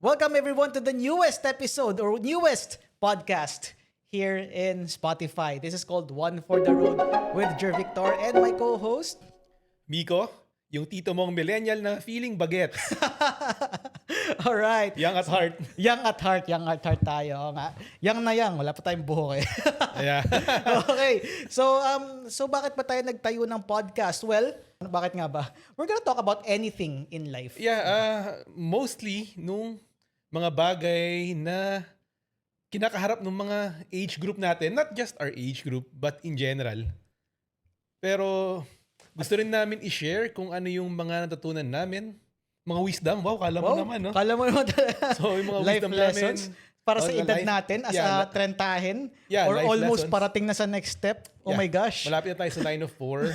Welcome everyone to the newest episode or newest podcast here in Spotify. This is called One for the Road with Jer Victor and my co-host. Miko, yung tito mong millennial na feeling bagets. All right. Young at heart. Young at heart tayo. Oo nga. Young na young, wala pa tayong buhok eh. Yeah. Okay. So bakit ba tayo nagtayo ng podcast? Well, bakit nga ba? We're gonna talk about anything in life. Yeah, mostly nung mga bagay na kinakaharap ng mga age group natin. Not just our age group, but in general. Pero gusto rin namin i-share kung ano yung mga natutunan namin. Mga wisdom. Wow, kala mo naman, no? Kala mo naman talaga. So, yung mga life wisdom lessons namin, para sa edad natin as a trentahin or life almost lessons. parating na sa next step. Oh my gosh. Malapit na tayo sa line of 4.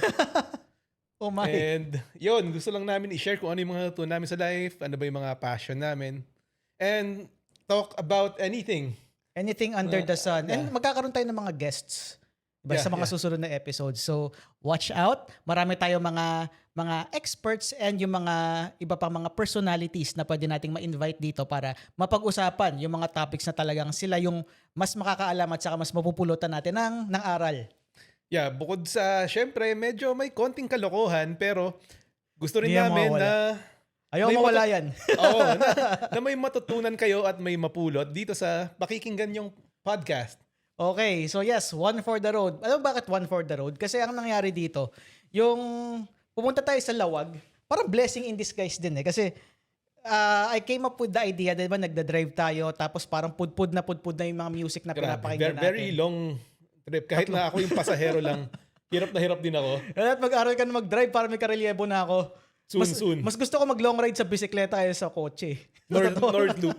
Oh my. And yun, gusto lang namin i-share kung ano yung mga natutunan namin sa life, ano ba yung mga passion namin. And talk about anything. Anything under the sun. Yeah. And magkakaroon tayo ng mga guests sa mga susunod na episodes. So, watch out. Marami tayong mga experts and yung mga iba pang mga personalities na pwede nating ma-invite dito para mapag-usapan yung mga topics na talagang sila yung mas makakaalam at saka mas mapupulutan natin ng aral. Yeah, bukod sa, syempre, medyo may konting kalokohan, pero gusto rin Hindi yan namin mawawala. na Ayaw may mawala yan. Oo, na may matutunan kayo at may mapulot dito sa pakikinggan yung podcast. Okay, so yes, one for the road. Alam mo bakit one for the road? Kasi ang nangyari dito, yung pumunta tayo sa Lawag, parang blessing in disguise din eh. Kasi I came up with the idea, diba, nagda-drive tayo, tapos parang pudpud na yung mga music na pinapakinggan natin. Very long trip. Kahit na ako yung pasahero lang, hirap na hirap din ako. At mag-aral ka na mag-drive para may karelyebo na ako. Soon. Mas gusto ko mag-long ride sa bisikleta kaysa sa kotse. North Loop.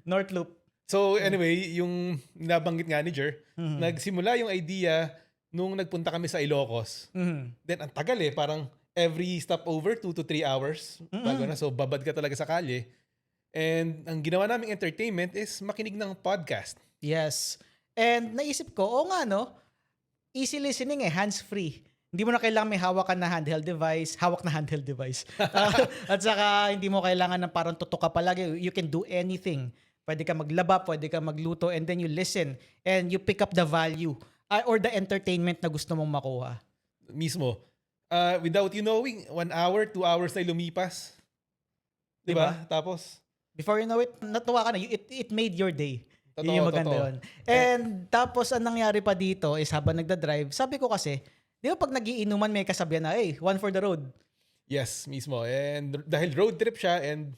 North Loop. So anyway, yung nabanggit nga ni Jer, nagsimula yung idea nung nagpunta kami sa Ilocos. Then ang tagal eh, parang every stopover 2 to 3 hours. Bago na, so babad ka talaga sa kalye. And ang ginawa naming entertainment is makinig ng podcast. Yes. And naisip ko, oo nga no, easy listening hands-free. Hindi mo na kailangan may hawak na handheld device. At saka hindi mo kailangan ng parang tutok ka palagi. You can do anything. Pwede ka maglaba, pwede ka magluto, and then you listen and you pick up the value or the entertainment na gusto mong makuha. Mismo. Without you knowing, 1 hour, 2 hours na lumipas. Diba? Tapos, before you know it, natuwa ka na. It made your day. Totoo, Yun yung maganda totoo. yun. And tapos ang nangyari pa dito is habang nagda-drive, sabi ko kasi, di ba pag nagiinuman may kasabihan na, hey, one for the road. yes, mismo. And dahil road trip siya, and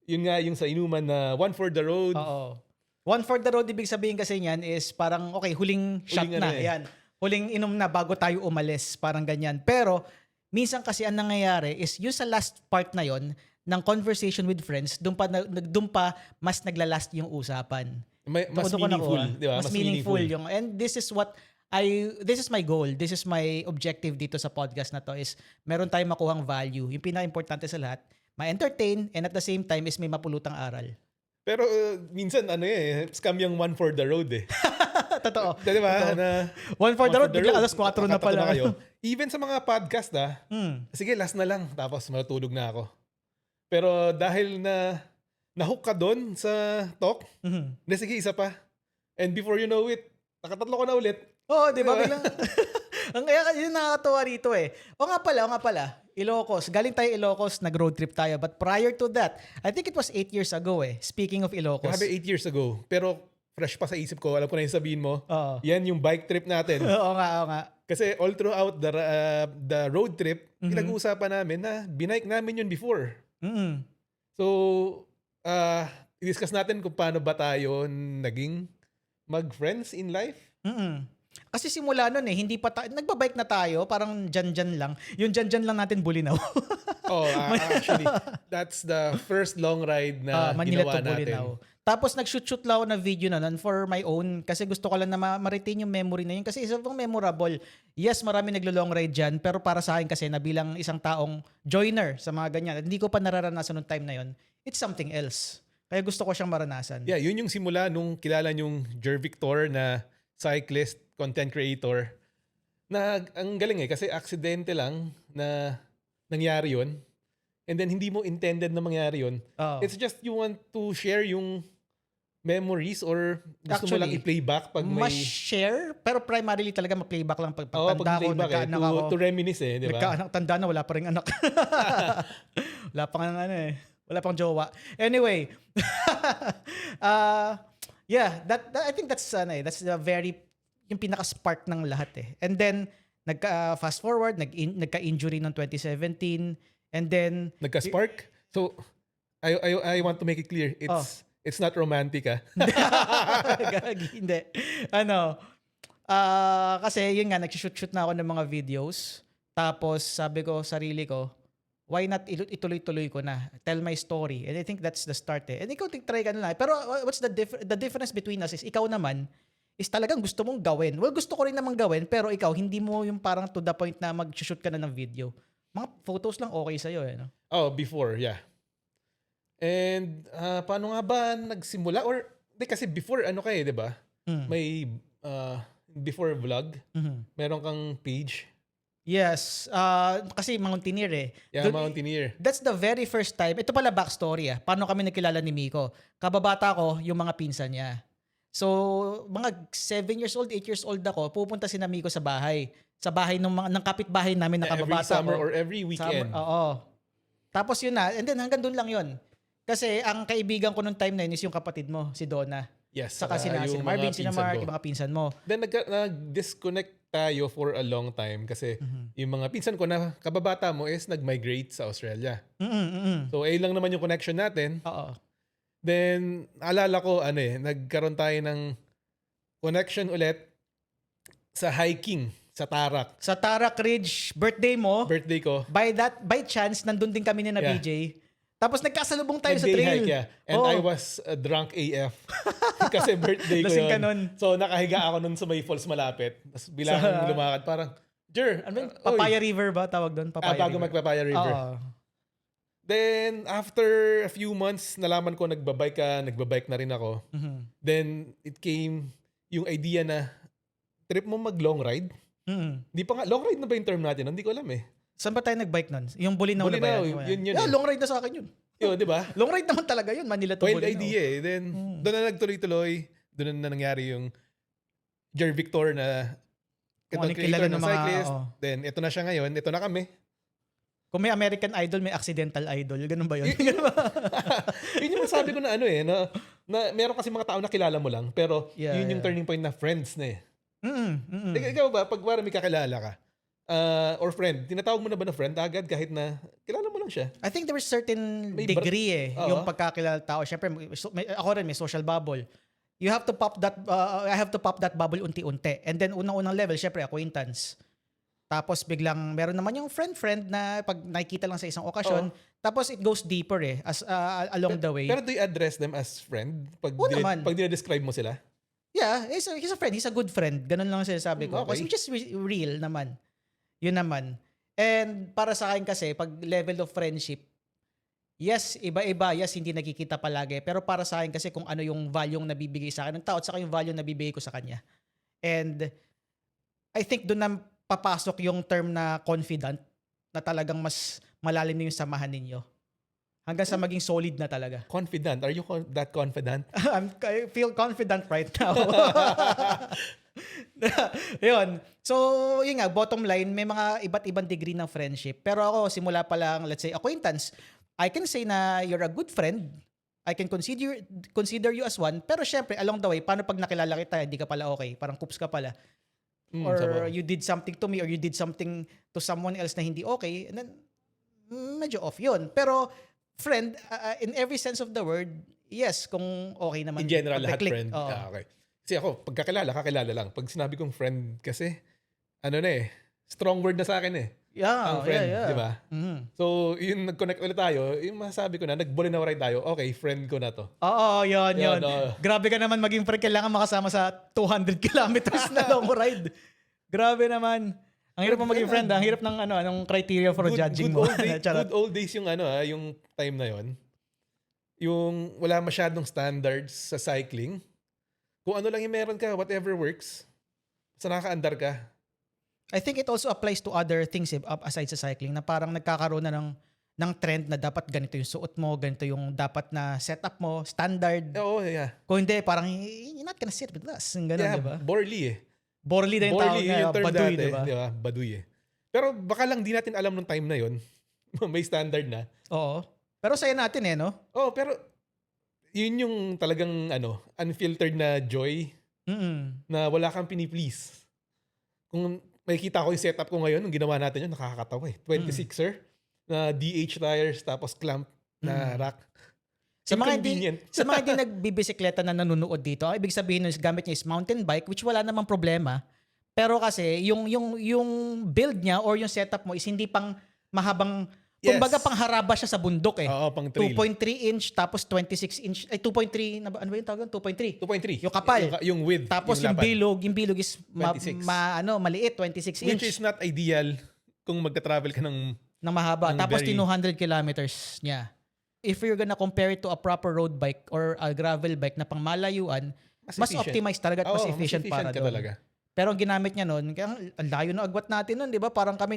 yun nga yung sa inuman na one for the road. Oo. One for the road, ibig sabihin kasi niyan is parang, okay, huling shot Huling na. ano eh. Yan. Huling inom na bago tayo umalis. Parang ganyan. Pero, minsan kasi ang nangyayari is yung sa last part na yon ng conversation with friends, doon pa mas naglalast yung usapan. Mas meaningful, di ba? Mas meaningful yung, and this is my goal. This is my objective dito sa podcast na to is meron tayong makuhang value. Yung pinaka-importante sa lahat, ma-entertain and at the same time is may mapulutang aral. Pero minsan scam yung one for the road eh. Totoo. Di ba? Totoo. Na, One for the road, bigla alas 4 na pala. kayo. Even sa mga podcast sige, last na lang. Tapos matutulog na ako. Pero dahil na nahook ka doon sa talk, na sige, isa pa. And before you know it, nakatatlo ko na ulit. Oo, di ba? Biglang, ang yun nakakatawa rito eh. O nga pala, Ilocos. Galing tayo Ilocos, nag-road trip tayo. But prior to that, I think it was 8 years ago eh. Speaking of Ilocos. Grabe, 8 years ago. Pero fresh pa sa isip ko. Alam ko na yung sabihin mo. Oo. Yan yung bike trip natin. Oo nga. Kasi all throughout the road trip, pinag-uusapan namin na binike namin yun before. So, i-discuss natin kung paano ba tayo naging mag-friends in life. Kasi simula nun eh, hindi pa nagbabike na tayo, parang dyan lang. Yung dyan lang natin Bulinaw. Actually, that's the first long ride na Manila ginawa to Bulinaw. natin. Tapos nag-shoot lang ako na video na nun for my own kasi gusto ko lang na ma-retain yung memory na yun kasi isa pang memorable. Yes, marami naglo-long ride dyan pero para sa akin kasi na bilang isang taong joiner sa mga ganyan, hindi ko pa nararanasan nung time na yun, it's something else. Kaya gusto ko siyang maranasan. Yeah, yun yung simula nung kilala yung Jer Victor na cyclist, content creator. Na ang galing eh kasi aksidente lang na nangyari yun. and then hindi mo intended na mangyari yun. Oo. It's just you want to share yung memories or gusto mo lang Actually, i-playback pag may... mas share, pero primarily talaga ma-playback lang pag Oo, tanda ko, playback nagkaanak ako. to reminisce di ba? Nagkaanak, tanda na, wala pa rin anak. Wala pang ano eh. Wala pang jowa. Anyway. Yeah, I think that's the very, yung pinaka-spark ng lahat eh. And then, fast forward, nagka-injury ng 2017. And then, Nagka-spark? So, I want to make it clear. It's not romantic Gagi, hindi. Kasi yun nga, nag-shoot na ako ng mga videos. Tapos sabi ko, sarili ko, why not ituloy-tuloy ko na? Tell my story. And I think that's the start eh. And ikaw, try ka na lang. Pero what's the difference between us is, ikaw naman, is talagang gusto mong gawin. Well, gusto ko rin namang gawin, pero ikaw, hindi mo yung parang to the point na mag-shoot ka na ng video. Mga photos lang okay sa'yo eh. No? Oh, before, yeah. And paano nga ba nagsimula? Or, di kasi before, di ba? May, before vlog, meron kang page. Yes. Kasi Mountaineer eh. Yeah, Mountaineer. That's the very first time. Ito pala backstory Paano kami nagkilala ni Miko. Kababata ko, yung mga pinsan niya. So, mga 7 years old, 8 years old ako, pupunta si Miko sa bahay. Sa bahay ng kapitbahay namin na kababata every summer ko. or every weekend. Oo. Tapos yun na. And then hanggang doon lang yun. Kasi ang kaibigan ko nung time na yun is yung kapatid mo, si Donna. Yes. Saka si Marvin, si Mark, yung mga pinsan mo. Then nag-disconnect tayo for a long time kasi yung mga pinsan ko na kababata mo is nag-migrate sa Australia. So, ayun lang naman yung connection natin. Oo. Then, alala ko, nagkaroon tayo ng connection ulit sa hiking sa Tarak. Sa Tarak Ridge, birthday mo. Birthday ko. By chance, nandun din kami ni na BJ. Tapos nagkasalubong tayo sa Day trail. hike, yeah. And I was drunk AF. Kasi birthday ko Lasing ka yun. nun. So, nakahiga ako nun sa may falls malapit. Tapos bilang lumakad, parang, Jer, Papaya River ba tawag doon? bago mag-Papaya River. Oo. Then, after a few months, nalaman ko nagbabike na rin ako. Then, it came yung idea na trip mo mag-long ride. Di pa nga, long ride na ba yung term natin? Hindi ko alam eh. Saan ba tayo nag-bike nun? Yung Bulinaw na ba yan? Yun Yeah, long ride na sa akin yun. Yun, di ba? Long ride naman talaga yun, Manila to Wild Bulinaw. idea eh. Then, doon na nagtuloy-tuloy. Doon na nangyari yung Jer Victor na Kung kilala ng mga cyclist. Then, ito na siya ngayon. Ito na kami. Kung may American Idol, may Accidental Idol. Ganun ba yun? Yun yung sabi ko na na meron kasi mga tao na kilala mo lang. Pero, yun yung turning point na friends na eh. Ikaw ba, pag may kakilala ka, or friend, tinatawag mo na ba na friend agad kahit na kilala mo lang siya? I think there is certain degree yung pagkakilala tao. Siyempre, ako rin may social bubble. You have to pop that, I have to pop that bubble unti-unti. And then unang-unang level, siyempre acquaintance. Tapos biglang meron naman yung friend na pag nakikita lang sa isang okasyon. Tapos it goes deeper as along the way. Pero do you address them as friend? Pag dinedescribe mo sila? Yeah, he's a friend. He's a good friend. Ganun lang ang sinasabi ko. Okay. Kasi which is real naman. Yun naman. And para sa akin kasi, pag level of friendship, yes, iba-iba. Yes, hindi nakikita palagi. Pero para sa akin kasi kung ano yung value na nabibigay sa akin ng tao at saka yung value na nabibigay ko sa kanya. And I think doon na papasok yung term na confident na talagang mas malalim na yung samahan ninyo. Hanggang sa maging solid na talaga. Confident? Are you that confident? I feel confident right now. Yun. So, yun nga, bottom line, may mga iba't ibang degree ng friendship. Pero ako, simula pa lang, let's say, acquaintance, I can say na you're a good friend. I can consider you as one. Pero syempre, along the way, paano pag nakilala kita, hindi ka pala okay. Parang coops ka pala. Or you did something to me or you did something to someone else na hindi okay. And then, medyo off yun. Pero, friend, in every sense of the word, yes, kung okay naman. In general, lahat click. friend. Okay. Kasi ako, kakilala lang. Pag sinabi kong friend kasi, strong word na sa akin eh. Yeah, ang friend, yeah. di ba? So, yun, nag-connect ulit tayo, yung masasabi ko na, nag-Bulinaw ride tayo, okay, friend ko na to. Oo, yun. Grabe ka naman maging friend, kailangan makasama sa 200 kilometers na long ride. Grabe naman. Ang hirap mo maging friend, ang hirap ng anong criteria for judging mo. Good old days yung yung time na yon. Yung wala masyadong standards sa cycling. Kung ano lang yung meron ka, whatever works, basta nakaka-andar ka. I think it also applies to other things aside sa cycling na parang nagkakaroon na ng ng trend na dapat ganito yung suot mo, ganito yung dapat na setup mo, standard. Oo, yeah. Kung hindi, parang you're not gonna sit with us. Yung ganun, Yeah, di ba? Borly eh. Borly na yung tawag Borly nga, yung term baduy, dati, di ba? di ba? Baduy eh. Pero baka lang di natin alam nung time na yon. May standard na. Oo. Pero saya natin eh, no? Oh, pero yun yung talagang unfiltered na joy Mm-mm. na wala kang piniplease. Kung makikita ko yung setup ko ngayon, nung ginawa natin yun, nakakatawa eh. 26er na DH tires tapos clamp na rack. Sa mga hindi, Inconvenient. sa mga hindi nagbibisikleta na nanonood dito, ang ibig sabihin nun is gamit niya is mountain bike, which wala namang problema. Pero kasi yung build niya or yung setup mo is hindi pang mahabang, Yes. kumbaga pang haraba siya sa bundok eh. Oo, pang trail. 2.3 inch tapos 26 inch, ay 2.3, ano ba yung tawag? 2.3. 2.3. Yung kapal. Yung width. Tapos yung lapad. bilog is 26. maliit, 26 Which inch is not ideal kung magta-travel ka ng na mahaba. ng Tapos very- 200 kilometers niya. If you're gonna compare it to a proper road bike or a gravel bike na pang malayuan, mas efficient. optimized talaga at mas Oo, efficient para ka doon. talaga. Pero ang ginamit niya noon, kaya ang layo ng agwat natin noon, 'di ba? Parang kami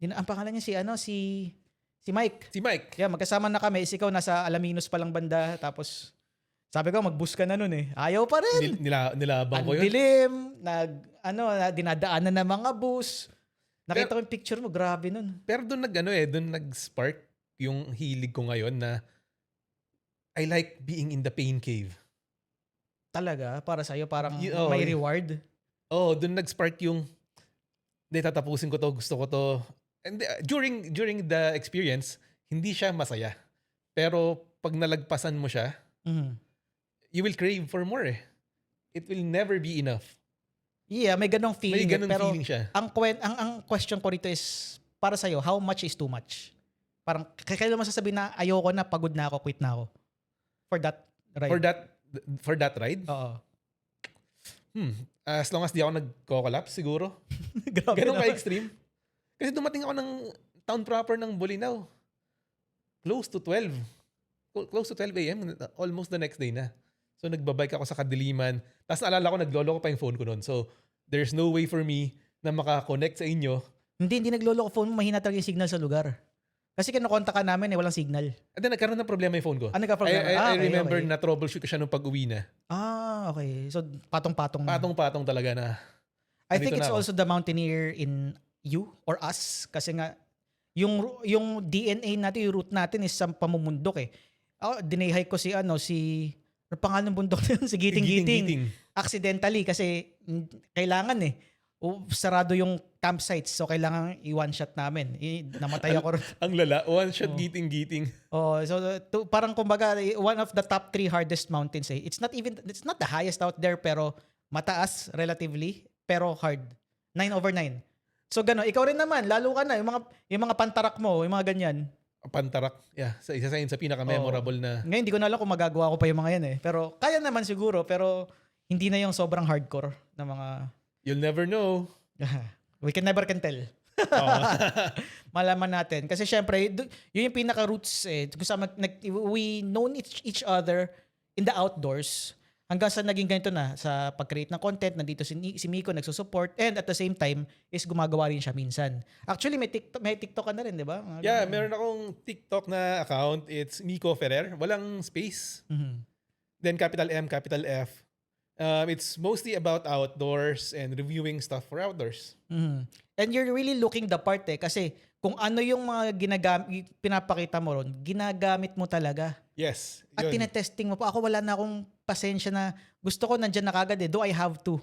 ang pangalan niya si Mike. Si Mike. Yeah, magkasama na kami. Ikaw nasa Alaminos pa lang banda, tapos sabi ko mag-bus ka na noon eh. Ayaw pa rin. Nilabang Ang ko yun. dilim, dinadaanan ng mga bus. Nakita ko yung picture mo, grabe nun. Pero doon doon nag-spark yung hilig ko ngayon na I like being in the pain cave. Talaga, para sa'yo, parang Oo, may eh. reward. Oh, doon nag-spark yung tatapusin ko to, gusto ko to. And during the experience, hindi siya masaya. Pero pag nalagpasan mo siya, Mhm. you will crave for more eh. It will never be enough. Yeah, may ganong May feeling. ganun pero feeling siya. ang question ko rito is, para sa'yo, how much is too much? Parang, kailan mo sasabihin na ayoko na, pagod na ako, quit na ako? For that ride. For that ride, Oo. as long as di ako nagko-collapse siguro. Grabe Ganun naman. ka-extreme. Kasi dumating ako ng town proper ng Bolinao. Close to 12. Close to 12 a.m. Almost the next day na. So nagbabike ako sa kadiliman. Tapos naalala ko, naglolo ko pa yung phone ko noon. So there's no way for me na makakonect sa inyo. Hindi naglolo ko phone mo, mahina talaga yung signal sa lugar. Kasi kinukonta ka namin walang signal. And then nagkaroon ng problema yung phone ko. Nagka-problema? I Okay, remember okay. na troubleshoot ko siya nung pag-uwi na. Okay. So, patong-patong na. Patong-patong talaga na. I think Nandito it's na ako. also the mountaineer in you or us. Kasi nga, yung DNA natin, yung root natin is sa pamumundok eh. Dinahay ko ano pangalan ng bundok na yun? Si Giting-Giting. Accidentally kasi kailangan eh. Sarado yung campsites. So kailangan i-one shot namin. Namatay ako rin. Ang lala. One shot Oh. giting-giting. So parang kumbaga one of the top 3 hardest mountains eh. It's not the highest out there pero mataas relatively pero hard. 9/9. So gano, ikaw rin naman, lalo ka na yung mga pantarak mo, yung mga ganyan. Pantarak. Yeah, isa sa pinaka-memorable na. Ngayon hindi ko na alam kung magagawa ko pa yung mga yan eh. Pero kaya naman siguro pero hindi na yung sobrang hardcore na mga You'll never know. we never can tell. Oo. Malaman natin. Kasi syempre, yun yung pinaka-roots eh. Kung saan we known each other in the outdoors hanggang sa naging ganito na sa pag-create ng content. Nandito si Miko nagsusupport and at the same time is gumagawa rin siya minsan. Actually, may TikTok ka na rin, di ba? Yeah, meron akong TikTok na account. It's Miko Ferrer. Walang space. Mhm. Then capital M, capital F. It's mostly about outdoors and reviewing stuff for outdoors. Mhm. And you're really looking the part eh. Kasi kung ano yung mga pinapakita mo ron, ginagamit mo talaga. Yes. At Yun. tinetesting mo pa. Ako wala na akong pasensya na gusto ko nandyan na kagad eh. Do I have to?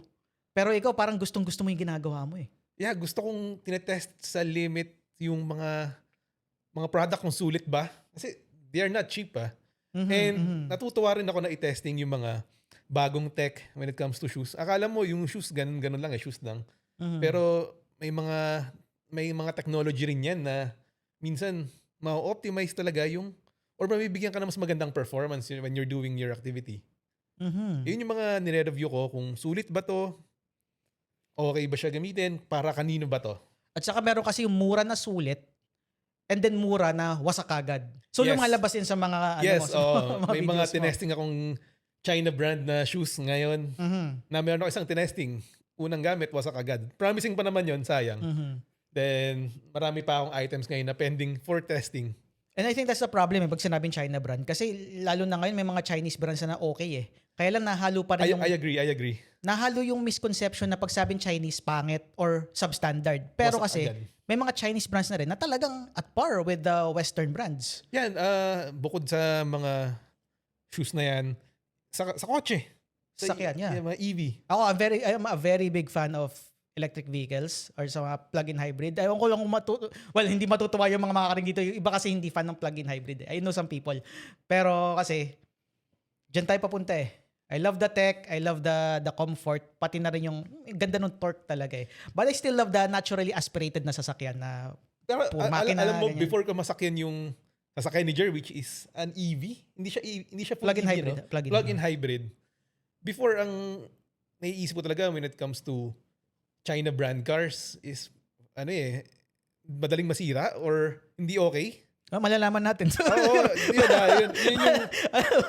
Pero ikaw parang gustong-gusto mo yung ginagawa mo eh. Yeah, gusto kong tinetest sa limit yung mga product kung sulit ba. Kasi they are not cheap ah. Mhm, And mhm. natutuwa rin ako na i-testing yung mga bagong tech when it comes to shoes. Akala mo yung shoes ganun lang shoes lang. Mhm. Pero may mga technology rin yan na minsan ma-optimize talaga yung or mabibigyan ka na mas magandang performance when you're doing your activity. Mhm. Yun yung mga nire-review ko kung sulit ba to, okay ba siya gamitin, para kanino ba to. At saka meron kasi yung mura na sulit and then mura na wasak agad. So Yes. lumalabas yun sa mga Yes, sa may mga videos mo. tinesting akong China brand na shoes ngayon Mhm. na meron ako isang tinesting. Unang gamit, wasak agad. Promising pa naman yon, sayang. Mhm. Then, marami pa akong items ngayon na pending for testing. And I think that's the problem pag sinabing China brand. Kasi lalo na ngayon may mga Chinese brands na okay eh. Kaya lang nahalo pa rin I agree. nahalo yung misconception na pag sabing Chinese pangit or substandard. Pero Wasak kasi agad. may mga Chinese brands na rin na talagang at par with the Western brands. Yan, bukod sa mga shoes na yan, sa kotse. Sasakyan, yeah. Mga EV. Ako, I am a very big fan of electric vehicles or sa mga plug-in hybrid. Ayaw ko lang kung hindi matutuwa yung mga makakaring dito. Yung iba kasi hindi fan ng plug-in hybrid. I know some people. Pero kasi, dyan tayo papunta eh. I love the tech. I love the comfort. Pati na rin yung ganda ng torque talaga eh. But I still love the naturally aspirated na sasakyan na Pero puro makina, alam mo, ganyan. before ka masakyan yung sasakyan ni Jer, which is an EV, hindi siya full Plug-in EV, hybrid. no? Plug-in. Plug-in hybrid. Before, ang naiisip ko talaga when it comes to China brand cars is, madaling masira or hindi okay. Malalaman natin. Oo,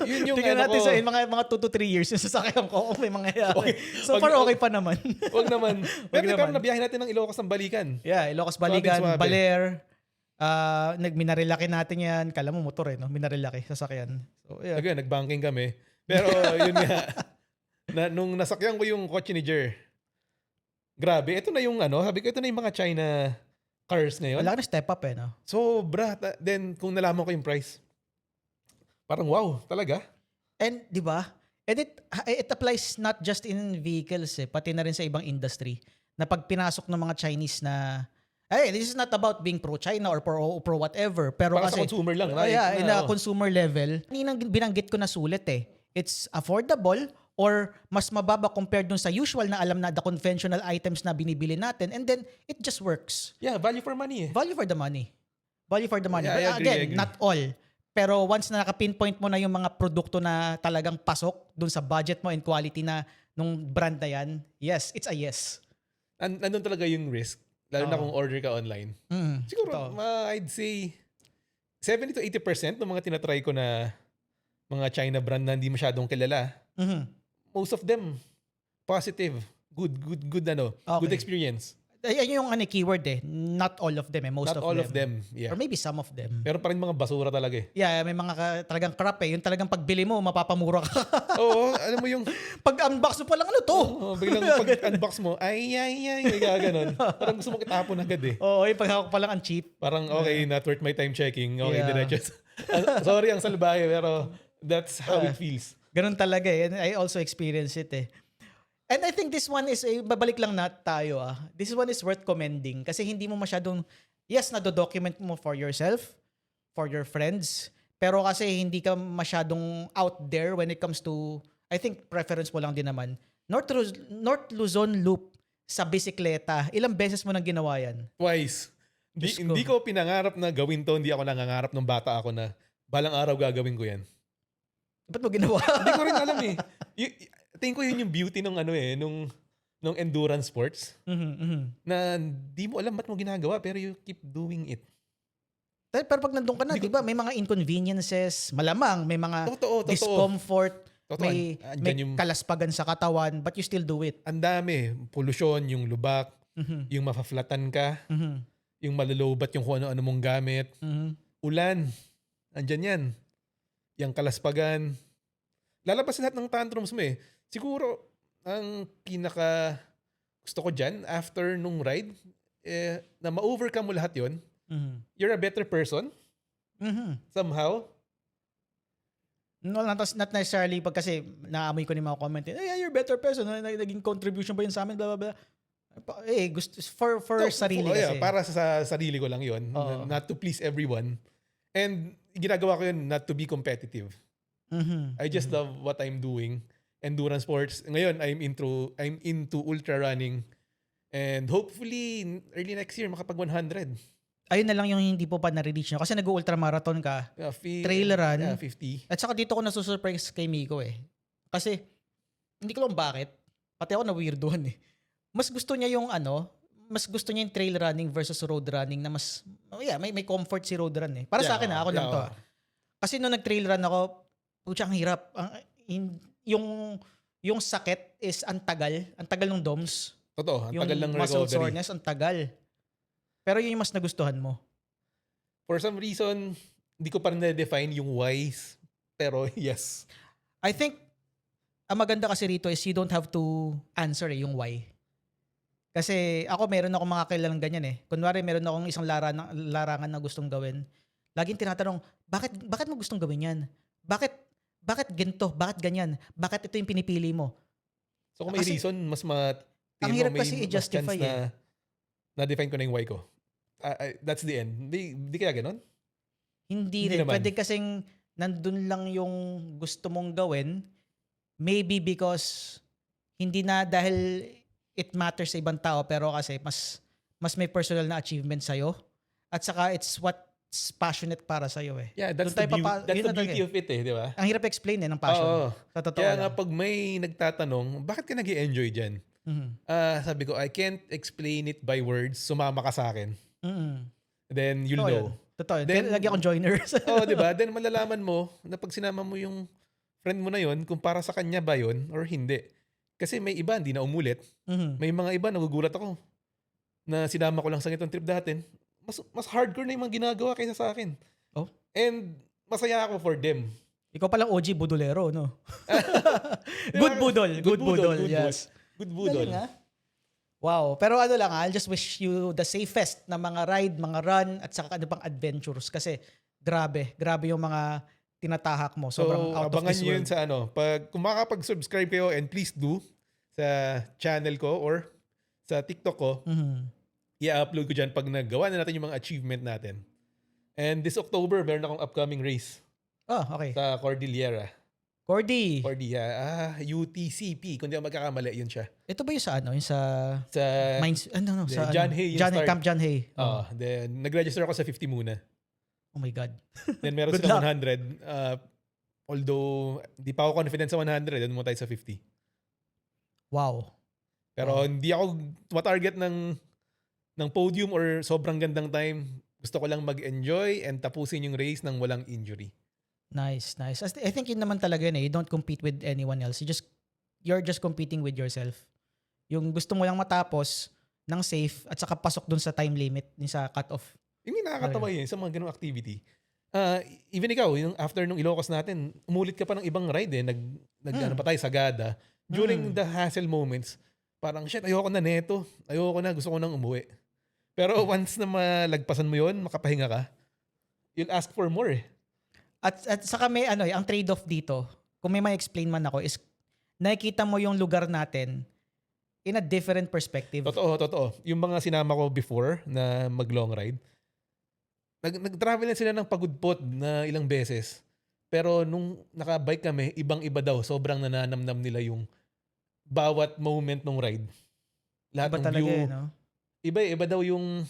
yun yung Tingnan ano natin ko. sa mga 2 to 3 years yung sasakyan ko kung may mangyayari. Okay. So far okay pa naman. Wag naman. Wag Pero naman. nabiyahe natin ng Ilocos ng Balikan. Yeah, Ilocos Baligan, Suabe-suabe. Baler. Minarilaki natin yan. Kala mo motor eh, no? Minarilaki, sasakyan. So, yeah. Again, nag-banking kami. Pero yun nga, nung nasakyan ko yung kotse ni Jer, grabe, ito na yung sabi ko, ito na yung mga China cars ngayon. Wala ka na step up eh, no? Sobra. Then, kung nalaman ko yung price, parang wow, talaga. And, di ba? And it applies not just in vehicles eh, pati na rin sa ibang industry. Na pag pinasok ng mga Chinese na, this is not about being pro-China or pro whatever. Pero Para sa kasi, consumer lang. in a consumer level, kaninang binanggit ko na sulit eh. It's affordable or mas mababa compared dun sa usual na alam na the conventional items na binibili natin, and then it just works. Yeah, value for money eh. Value for the money. Value for the money. Yeah, But I agree. again, not all. Pero once na naka-pinpoint mo na yung mga produkto na talagang pasok dun sa budget mo and quality na nung brand na yan, yes, it's a yes. Nandun talaga yung risk. Lalo na Oo. kung order ka online. Siguro, Totoo. I'd say 70 to 80% ng mga tinatry ko na mga China brand na hindi masyadong kilala, most of them positive, good Okay. experience. Yan yung keyword eh. Not all of them eh. Most Not of all them. of them, yeah. Or maybe some of them. Meron pa rin mga basura talaga eh. Yeah, may mga talagang crap eh. Yung talagang pagbili mo, mapapamura ka. Oo, alam mo yung Pag-unbox mo pa lang, ano to? biglang pag-unbox mo, ay, ganon. Parang gusto mong itapon agad eh. Oo, yung paghawak pa lang ang cheap. Parang okay, not worth my time checking. Okay, Yeah. diretso. Sorry ang salbahe, pero that's how it feels. Ganun talaga eh. And I also experience it eh. And I think this one is, babalik lang na tayo This one is worth commending kasi hindi mo masyadong, yes, nado-document mo for yourself, for your friends, pero kasi hindi ka masyadong out there when it comes to, I think preference mo lang din naman. North Luzon Loop sa bisikleta, ilang beses mo nang ginawa yan? Twice. Diyos ko. Hindi ko pinangarap na gawin to. Hindi ako nangangarap nung bata ako na balang araw gagawin ko yan. Ba't mo ginawa? Hindi ko rin alam eh. Tingin ko yun yung beauty nung nung endurance sports na di mo alam ba't mo ginagawa pero you keep doing it. Pero pag nandun ka na, di ba, may mga inconveniences, malamang, may mga Totoo. discomfort, Totoo. may Andyan yung kalaspagan sa katawan, but you still do it. ang dami. Polusyon, yung lubak, yung mafaflatan ka, yung malulubat yung kung ano-ano mong gamit. Ulan. Andyan yan. Yung kalaspagan. Lalabas lahat ng tantrums mo eh. Siguro, ang pinaka gusto ko dyan, after nung ride, na ma-overcome mo lahat yon, you're a better person, somehow. No, not necessarily pag kasi naamoy ko ni mga comment, you're a better person, naging contribution ba yun sa amin, blah, blah, blah. Gusto, for sarili kasi. Para sa sarili ko lang yon, Oo. not to please everyone. And ginagawa ko yun not to be competitive. I just love what I'm doing. Endurance sports. Ngayon, I'm into ultra running. And hopefully, early next year, makapag 100. Ayun na lang yung hindi po pa na-reach nyo. Kasi nag-ultramarathon ka, Yeah, trail run. Yeah, 50. At saka dito ko nasusurprise kay Miko eh. Kasi, hindi ko lang bakit. Pati ako na-weirdohan eh. Mas gusto niya yung mas gusto niya yung trail running versus road running na mas, may comfort si road run eh. Para sa akin ako lang to. Kasi nung nag-trail run ako, pucha, ang hirap. Yung sakit is ang tagal ng DOMS. Totoo, ang Yung tagal ng muscle recovery. soreness, ang tagal. Pero yun yung mas nagustuhan mo. For some reason, hindi ko pa rin na-define yung whys. Pero yes. I think, ang maganda kasi rito is you don't have to answer yung why. Kasi ako meron akong mga kilalang ganyan eh. Kunwari meron akong isang larangan na gustong gawin. Laging tinatanong, bakit mo gustong gawin yan? Bakit ganito? Bakit ganyan? Bakit ito yung pinipili mo? So kung may Kasi, reason, mas ang hirap may kasi mas i-justify chance na na-define ko na yung why ko. That's the end. Di kaya ganon? Hindi Hindi rin. naman. Pwede kasing nandun lang yung gusto mong gawin. Maybe because hindi na dahil it matters sa ibang tao pero kasi mas may personal na achievement sa'yo. At saka it's what's passionate para sa'yo eh. Yeah, that's Doon the, tayo that's yun the na talaga beauty of it di ba? Ang hirap explain ng passion. Oo. Sa totoo Kaya lang. nga pag may nagtatanong, bakit ka nag-i-enjoy dyan? Mhm. Sabi ko, I can't explain it by words. Sumama ka sa akin. Mhm. Then you'll Totoo know. yun. Totoo yun. Then- Kaya lagi akong joiners. Oo, di ba? Then malalaman mo na pag sinama mo yung friend mo na yon, kung para sa kanya ba yon or hindi. Kasi may iba, hindi na umulit. Mhm. May mga iba, nagugulat ako na sinama ko lang sa itong trip natin. Mas hardcore na yung mga ginagawa kaysa sa akin. Oh. And masaya ako for them. Ikaw palang OG budolero, no? Di ba? Good budol. Good budol. good Yes. Good budol. Galing, ah. Wow. Pero ano lang, I'll just wish you the safest na mga ride, mga run, at saka ano pang adventures. Kasi grabe yung mga tinatahak mo. So, Sobrang out of abangan this nyo yun world. sa kung makakapag-subscribe kayo, and please do, sa channel ko or sa TikTok ko, Mhm. i-upload ko dyan pag nagawa na natin yung mga achievement natin. And this October, meron akong upcoming race Oh, okay. sa Cordillera. Cordy. UTCP. Kung di ako magkakamali, yun siya. Ito ba yung sa ano? Yung sa Sa, sa John ano? Hay yung start. Camp John Hay. then, nag-register ako sa 50 muna. Oh my God. Then meron Good silang luck. 100. Although, di pa ako confident sa 100. Doon mo tayo sa 50. Wow. Pero hindi ako matarget ng podium or sobrang gandang time. Gusto ko lang mag-enjoy and tapusin yung race nang walang injury. Nice. I think yun naman talaga yun eh. You don't compete with anyone else. You're just competing with yourself. Yung gusto mo lang matapos ng safe at saka pasok dun sa time limit, yung sa cut-off. Yung nakakatawa yun sa mga ganung activity. Even ikaw, yung after nung Ilocos natin, umulit ka pa ng ibang ride eh. Ano pa tayo, Sagada. During the hassle moments, parang shit, ayoko na neto. Ayoko na, gusto ko nang umuwi. Pero once na malagpasan mo yun, makapahinga ka, you'll ask for more eh. At saka may ang trade-off dito, kung may ma-explain man ako, is nakikita mo yung lugar natin in a different perspective. Totoo. Yung mga sinama ko before na mag-long ride, nag-travel na sila ng Pagudpot na ilang beses. Pero nung nakabike kami, ibang-iba daw. Sobrang nananamnam nila yung bawat moment ng ride. Lahat Iba ng talaga view. no? Iba daw yung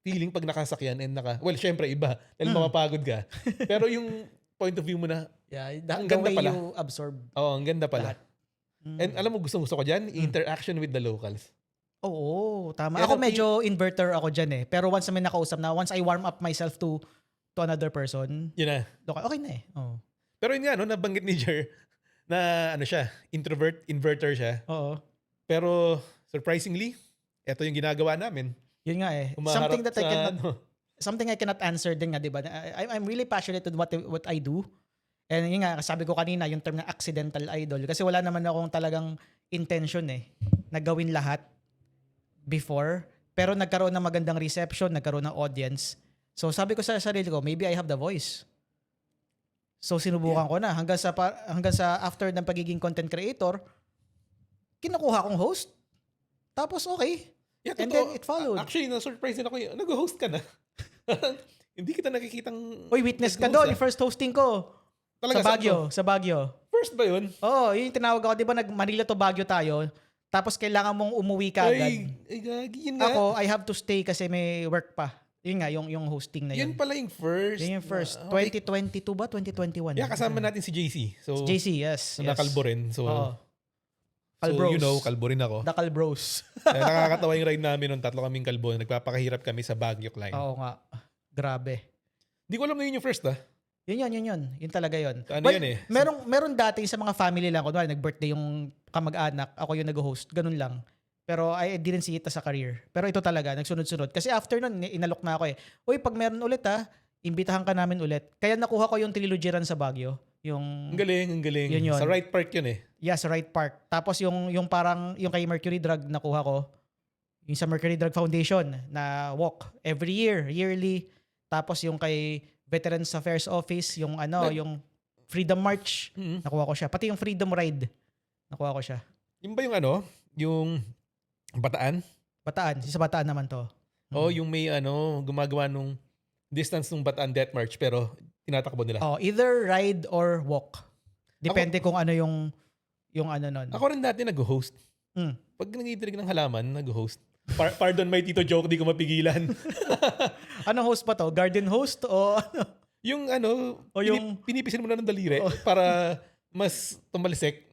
feeling pag nakasakyan and well, syempre iba. Dahil mapapagod ka. Pero yung point of view mo na, Yeah, Ang the ganda way pala. you absorb ang ganda pala. lahat. Mm. And alam mo, gusto ko dyan, interaction with the locals. Oo, tama. Kaya Ako medyo inverter ako dyan eh. Pero once na may nakausap na, once I warm up myself to another person, Yun na. okay na eh. Oh. Pero yun nga, no, nabanggit ni Jer na siya, inverter siya. Oo. Pero surprisingly, eto yung ginagawa namin. Yun nga eh. Humaharap Something I cannot answer din nga, di ba? I'm really passionate with what I do. And yun nga, sabi ko kanina, yung term na accidental idol. Kasi wala naman akong talagang intention eh, na gawin lahat before. Pero nagkaroon ng magandang reception, nagkaroon ng audience. So sabi ko sa sarili ko, maybe I have the voice. So sinubukan ko na. Hanggang sa after ng pagiging content creator, kinukuha kong host. Tapos okay. Yeah, And totoo. then it followed. Actually, na-surprise din ako. Nag-host ka na. Hindi kita nakikitang... Uy, witness ka nag-host, doon. Yung first hosting ko. Talaga, Sa Baguio. saan to? Sa Baguio. First ba yun? Oo, yun yung tinawag ako. Di ba Manila to Baguio tayo? Tapos kailangan mong umuwi ka agad. Ay, gagi, yun nga. Ako, I have to stay kasi may work pa. Yun nga, yung hosting na yun. Yun pala yung first. Yun yung first. Okay. 2022 ba? 2021? Yeah, kasama natin si JC. So, JC, yes. na Kalbo rin. So, Oo. so Kalbros. you know, kalbo rin ako. The Kalbros. Kaya nakakatawa yung ride namin nung tatlo kaming kalbo. Nagpapakahirap kami sa Baguio climb. Oo nga. Grabe. Di ko alam na yun yung first Yun. Yun talaga yun. Ano yun eh? Meron dati sa mga family lang. Kunwari, nag-birthday yung kamag-anak. Ako yung nag-host. Ganun lang. Pero I didn't see it as a career. Pero ito talaga, nagsunod-sunod. Kasi after nun, inalok na ako eh. Uy, pag meron ulit imbitahan ka namin ulit. Kaya nakuha ko yung Trilogy Run sa Baguio. Yung, Ang galing, ang galing. Yun. Sa right park yun eh. yeah, sa Right Park. Tapos yung parang, yung kay Mercury Drug nakuha ko, yung sa Mercury Drug Foundation na walk every year, yearly. Tapos yung kay Veterans Affairs Office, yung yung Freedom March, nakuha ko siya. Pati yung Freedom Ride, nakuha ko siya. Yung ba yung yung Bataan? Bataan, sa Bataan naman to. Oh, yung may gumagawa nung distance ng Bataan Death March pero tinatakbo nila. Oh, either ride or walk. Depende kung ano yung nun. Ako rin dati nag-host. Pag nangidirig ng halaman, nag-host. Pardon my tito joke, di ko mapigilan. Anong host ba to? Garden host o ano? Yung O yung- pinipisil mo na ng daliri para mas tumalisik.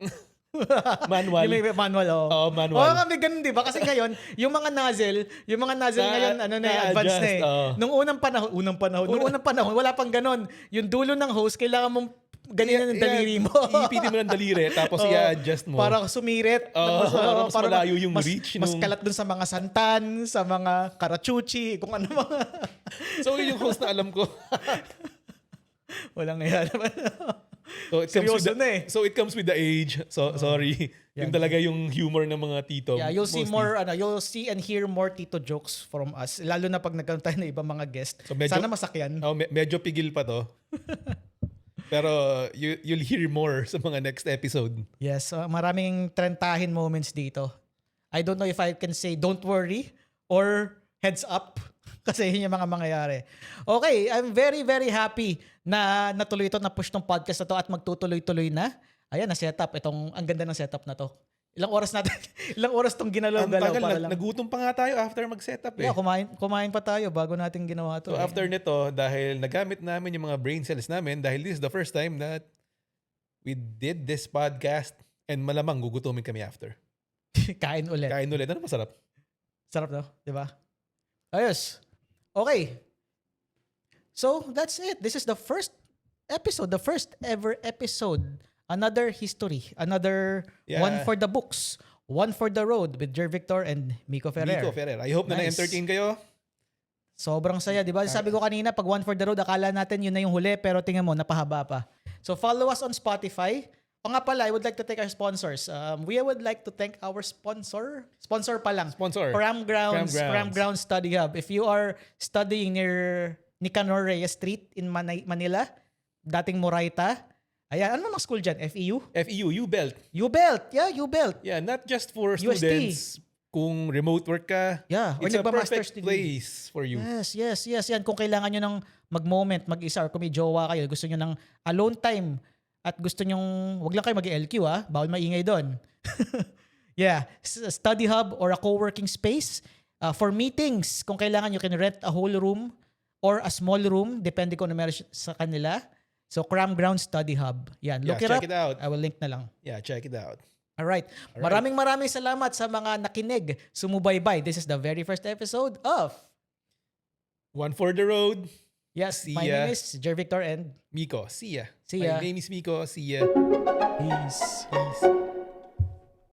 Manual. Yung may manual, oh. Oo, manual. Oo, kami ganun, di ba? Kasi ngayon, yung mga nozzle ngayon, advanced na eh. oo. Nung unang panahon, wala pang ganun. Yung dulo ng hose, kailangan mong ganyan ng daliri mo. Iipitin mo ng daliri tapos Oo. i-adjust mo. Para sumirit. Oo, para mas malayo yung mas, reach Mas nung- kalat dun sa mga santan, sa mga karachuchi, kung ano mga. So yun yung host na alam ko. Walang yan. So it Seryoso na eh. So it comes with the age. So sorry. Yan. Yung talaga yung humor ng mga tito. Yeah, you'll see mostly. you'll see and hear more Tito jokes from us. Lalo na pag nagkaroon tayo ng ibang mga guest. So medyo- Sana masakyan. Oh, medyo pigil pa to. Pero you'll hear more sa mga next episode. Yes, maraming trentahin moments dito. I don't know if I can say don't worry or heads up kasi yun yung mga mangyayari. Okay, I'm very very happy na natuloy ito, na-push tong podcast na to at magtutuloy-tuloy na. Ayan, na-setup. Ang ganda ng setup na to. Ilang oras tong Ang ginalaw-galaw tagal, para lang. nagutom pa nga tayo after mag-setup eh. Yeah, kumain pa tayo bago natin ginawa to. So after nito, dahil nagamit namin yung mga brain cells namin, dahil this is the first time that we did this podcast and malamang gugutumin kami after. Kain ulit. Kain ulit. Ano masarap? Sarap no? Di ba? Ayos. Okay. So, that's it. This is the first episode, the first ever episode. Another history. Another Yeah. one for the books. One for the road with Jer Victor and Miko Ferrer. Miko Ferrer. I hope na Nice. na-entertain kayo. Sobrang saya, di ba? Sabi ko kanina, pag one for the road, akala natin yun na yung huli, pero tingnan mo, napahaba pa. So, follow us on Spotify. O nga pala, I would like to thank our sponsors. We would like to thank our sponsor. Sponsor pa lang. Sponsor. Cram Grounds Cram Grounds Study Hub. If you are studying near Nicanor Reyes Street in Manila, dating Moraita, ayan, ano mga school dyan? FEU? FEU, U-Belt. U-Belt. Yeah, U-Belt. Yeah, not just for UST. students. Kung remote work ka, Yeah, or it's a nagpa-master's perfect degree. place for you. Yes. Yan, kung kailangan nyo ng mag-moment, mag-isa, or kung may jowa kayo, gusto nyo ng alone time, at gusto nyong, wag lang kayo mag-LQ bawal maingay doon. Yeah, study hub or a co-working space. For meetings, kung kailangan, you can rent a whole room or a small room, depende kung ano meron sa kanila. So, Cram Ground Study Hub. Yan, look Yeah, it up. check it out. I will link na lang. Yeah, check it out. Alright. Maraming salamat sa mga nakinig, sumubaybay. This is the very first episode of One for the road. Yes, See my ya. name is Jer Victor and Miko, see ya. See ya. My name is Miko, see ya. peace. Peace.